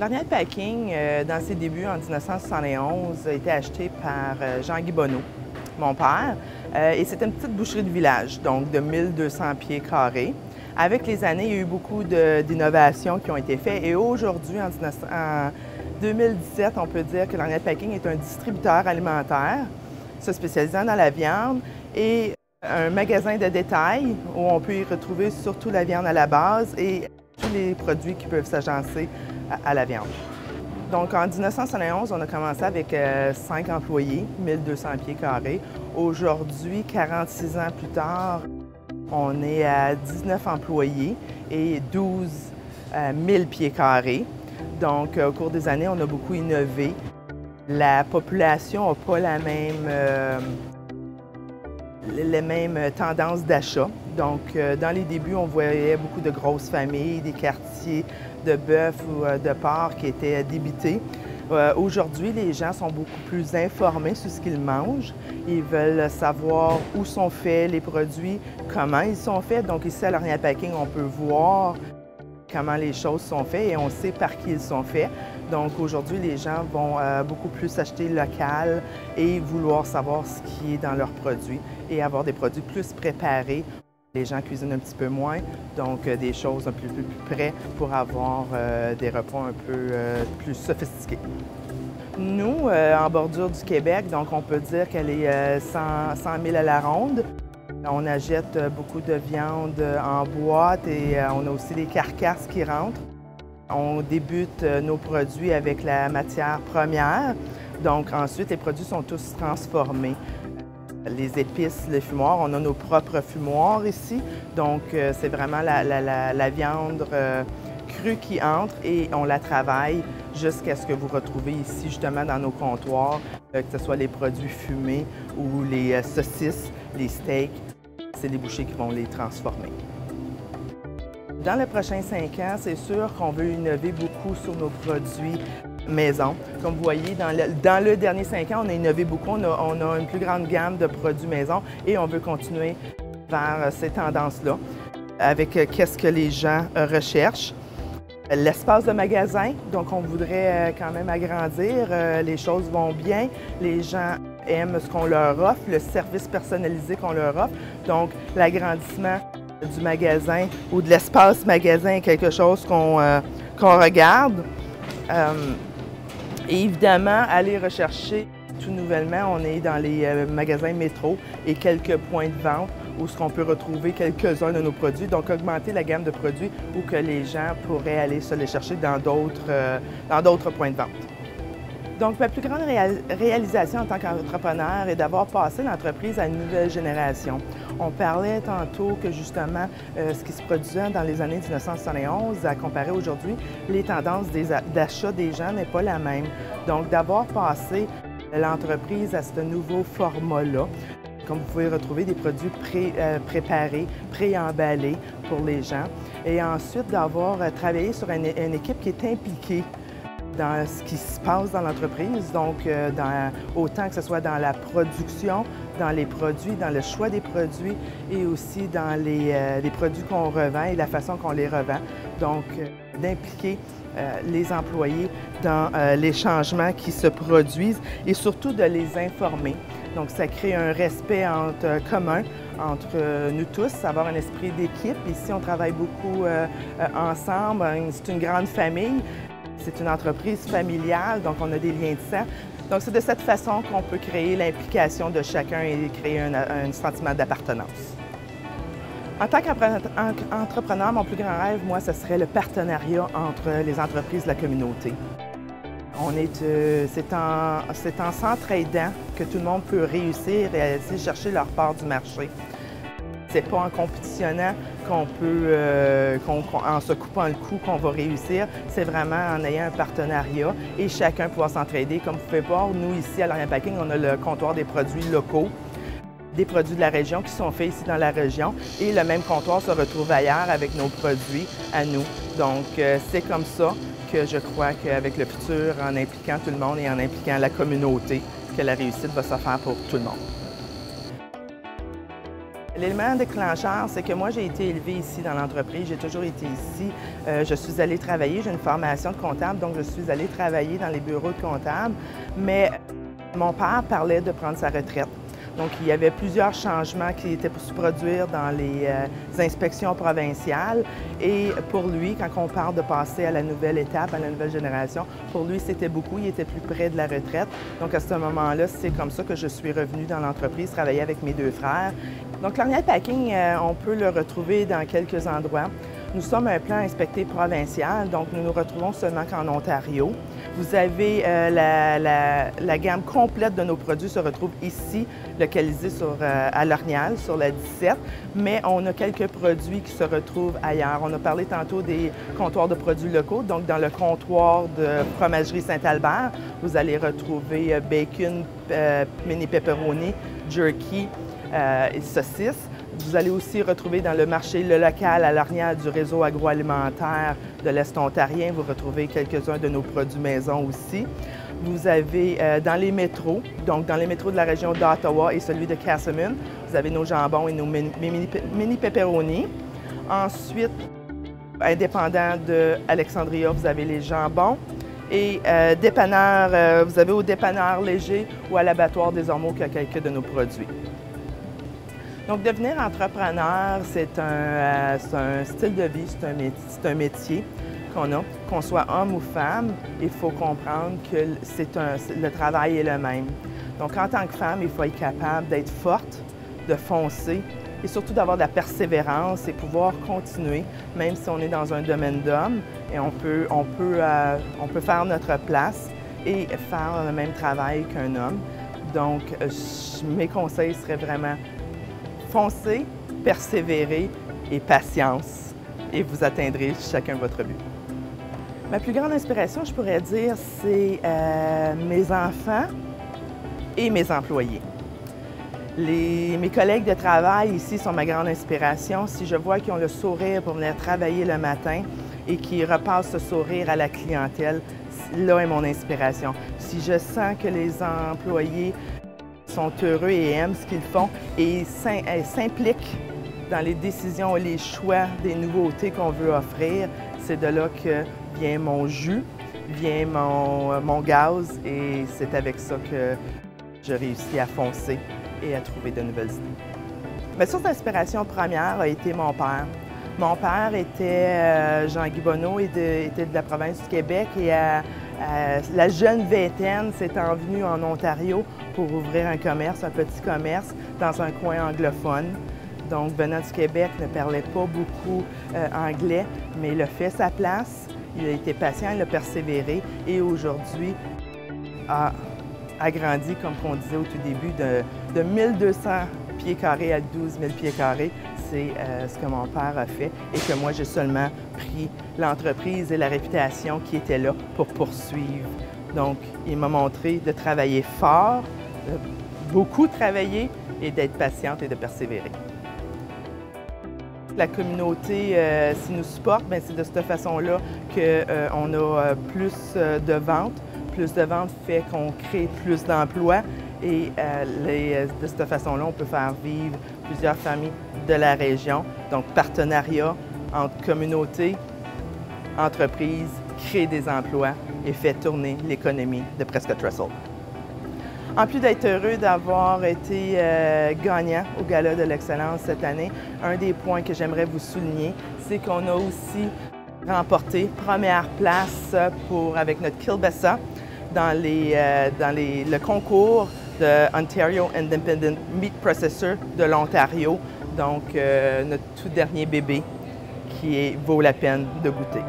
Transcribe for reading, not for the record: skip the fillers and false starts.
L'Oriental Packing, dans ses débuts en 1971, a été acheté par Jean-Guy Bonneau, mon père, et c'était une petite boucherie de village, donc de 1200 pieds carrés. Avec les années, il y a eu beaucoup d'innovations qui ont été faites et aujourd'hui, en 2017, on peut dire que l'Oriental Packing est un distributeur alimentaire se spécialisant dans la viande et un magasin de détail où on peut y retrouver surtout la viande à la base et tous les produits qui peuvent s'agencer à la viande. Donc, en 1971, on a commencé avec 5 employés, 1200 pieds carrés. Aujourd'hui, 46 ans plus tard, on est à 19 employés et 12 000 pieds carrés. Donc, au cours des années, on a beaucoup innové. La population n'a pas les mêmes tendances d'achat. Donc, dans les débuts, on voyait beaucoup de grosses familles, des quartiers de bœuf ou de porc qui étaient débités. Aujourd'hui, les gens sont beaucoup plus informés sur ce qu'ils mangent. Ils veulent savoir où sont faits les produits, comment ils sont faits. Donc, ici, à l'Oriental Packing, on peut voir comment les choses sont faites et on sait par qui ils sont faits. Donc aujourd'hui, les gens vont beaucoup plus acheter local et vouloir savoir ce qui est dans leurs produits et avoir des produits plus préparés. Les gens cuisinent un petit peu moins, donc des choses un peu plus près pour avoir des repas un peu plus sophistiqués. Nous, en bordure du Québec, donc on peut dire qu'elle est 100 000 à la ronde. On achète beaucoup de viande en boîte et on a aussi des carcasses qui rentrent. On débute nos produits avec la matière première. Donc ensuite, les produits sont tous transformés. Les épices, les fumoirs, on a nos propres fumoirs ici. Donc c'est vraiment la viande crue qui entre et on la travaille jusqu'à ce que vous retrouvez ici justement dans nos comptoirs, que ce soit les produits fumés ou les saucisses, les steaks. C'est les bouchers qui vont les transformer. Dans les prochains 5 ans, c'est sûr qu'on veut innover beaucoup sur nos produits maison. Comme vous voyez, dans le dernier 5 ans, on a innové beaucoup. On a une plus grande gamme de produits maison et on veut continuer vers ces tendances-là avec qu'est-ce que les gens recherchent. L'espace de magasin, donc on voudrait quand même agrandir. Les choses vont bien. Les gens aiment ce qu'on leur offre, le service personnalisé qu'on leur offre. Donc, l'agrandissement du magasin ou de l'espace magasin est quelque chose qu'on regarde. Et évidemment, aller rechercher tout nouvellement, on est dans les magasins métro et quelques points de vente où on peut retrouver quelques-uns de nos produits. Donc, augmenter la gamme de produits où que les gens pourraient aller se les chercher dans d'autres points de vente. Donc, ma plus grande réalisation en tant qu'entrepreneur est d'avoir passé l'entreprise à une nouvelle génération. On parlait tantôt que justement, ce qui se produisait dans les années 1971 à comparer aujourd'hui, les tendances d'achat des gens n'est pas la même. Donc, d'avoir passé l'entreprise à ce nouveau format-là, comme vous pouvez retrouver des produits préparés, pré-emballés pour les gens. Et ensuite, d'avoir travaillé sur une équipe qui est impliquée dans ce qui se passe dans l'entreprise, donc autant que ce soit dans la production, dans les produits, dans le choix des produits et aussi dans les produits qu'on revend et la façon qu'on les revend. Donc, d'impliquer les employés dans les changements qui se produisent et surtout de les informer. Donc, ça crée un respect commun entre nous tous, avoir un esprit d'équipe. Ici, on travaille beaucoup ensemble. C'est une grande famille. C'est une entreprise familiale, donc on a des liens de sang. Donc, c'est de cette façon qu'on peut créer l'implication de chacun et créer un sentiment d'appartenance. En tant qu'entrepreneur, mon plus grand rêve, moi, ce serait le partenariat entre les entreprises de la communauté. C'est en s'entraidant que tout le monde peut réussir et aller chercher leur part du marché. C'est pas en compétitionnant qu'on peut, en se coupant le cou qu'on va réussir. C'est vraiment en ayant un partenariat et chacun pouvoir s'entraider. Comme vous pouvez voir, nous ici à l'Oriental Packing, on a le comptoir des produits locaux, des produits de la région qui sont faits ici dans la région et le même comptoir se retrouve ailleurs avec nos produits à nous. Donc c'est comme ça que je crois qu'avec le futur, en impliquant tout le monde et en impliquant la communauté, que la réussite va se faire pour tout le monde. L'élément déclencheur, c'est que moi, j'ai été élevée ici dans l'entreprise. J'ai toujours été ici. Je suis allée travailler. J'ai une formation de comptable, donc je suis allée travailler dans les bureaux de comptables. Mais mon père parlait de prendre sa retraite. Donc, il y avait plusieurs changements qui étaient pour se produire dans les inspections provinciales. Et pour lui, quand on parle de passer à la nouvelle étape, à la nouvelle génération, pour lui, c'était beaucoup. Il était plus près de la retraite. Donc, à ce moment-là, c'est comme ça que je suis revenue dans l'entreprise, travailler avec mes deux frères. Donc, Lorgnette Packing, on peut le retrouver dans quelques endroits. Nous sommes un plan inspecté provincial, donc nous nous retrouvons seulement qu'en Ontario. Vous avez la gamme complète de nos produits se retrouve ici, localisée à Lorgnal, sur la 17, mais on a quelques produits qui se retrouvent ailleurs. On a parlé tantôt des comptoirs de produits locaux, donc dans le comptoir de Fromagerie Saint-Albert, vous allez retrouver bacon, mini pepperoni, jerky et saucisses. Vous allez aussi retrouver dans le marché Le Local à Lorgnal du réseau agroalimentaire de l'Est ontarien, vous retrouvez quelques-uns de nos produits maison aussi. Vous avez dans les métros, donc dans les métros de la région d'Ottawa et celui de Casselman, vous avez nos jambons et nos mini pepperoni. Ensuite, indépendant d'Alexandria, vous avez les jambons. Et dépanneur, vous avez au dépanneur léger ou à l'abattoir des Ormeaux qu'il y a quelques de nos produits. Donc, devenir entrepreneur, c'est un style de vie, c'est un métier qu'on a. Qu'on soit homme ou femme, il faut comprendre que le travail est le même. Donc, en tant que femme, il faut être capable d'être forte, de foncer et surtout d'avoir de la persévérance et pouvoir continuer, même si on est dans un domaine d'homme, et on peut faire notre place et faire le même travail qu'un homme. Donc, mes conseils seraient vraiment foncez, persévérez et patience, et vous atteindrez chacun votre but. Ma plus grande inspiration, je pourrais dire, c'est mes enfants et mes employés. Mes collègues de travail ici sont ma grande inspiration. Si je vois qu'ils ont le sourire pour venir travailler le matin et qu'ils repassent ce sourire à la clientèle, là est mon inspiration. Si je sens que les employés sont heureux et aiment ce qu'ils font et s'impliquent dans les décisions et les choix des nouveautés qu'on veut offrir, c'est de là que vient mon jus, vient mon gaz, et c'est avec ça que je réussis à foncer et à trouver de nouvelles idées. Ma source d'inspiration première a été mon père. Mon père était Jean-Guy Bonneau, était de la province du Québec, et la jeune vingtaine s'est envenue en Ontario pour ouvrir un commerce, un petit commerce, dans un coin anglophone. Donc, venant du Québec, ne parlait pas beaucoup anglais, mais il a fait sa place, il a été patient, il a persévéré, et aujourd'hui a agrandi, comme on disait au tout début, de 1200 pieds carrés à 12 000 pieds carrés. C'est ce que mon père a fait et que moi, j'ai seulement pris l'entreprise et la réputation qui étaient là pour poursuivre. Donc, il m'a montré de travailler fort, de beaucoup travailler et d'être patiente et de persévérer. La communauté, s'il nous supporte, c'est de cette façon-là qu'on a plus de ventes. Plus de ventes fait qu'on crée plus d'emplois et de cette façon-là, on peut faire vivre plusieurs familles de la région. Donc, partenariat entre communauté, entreprise, crée des emplois et fait tourner l'économie de Prescott Russell. En plus d'être heureux d'avoir été gagnant au Gala de l'excellence cette année, un des points que j'aimerais vous souligner, c'est qu'on a aussi remporté première place avec notre kielbasa dans le concours de Ontario Independent Meat Processor de l'Ontario, donc notre tout dernier bébé qui vaut la peine de goûter.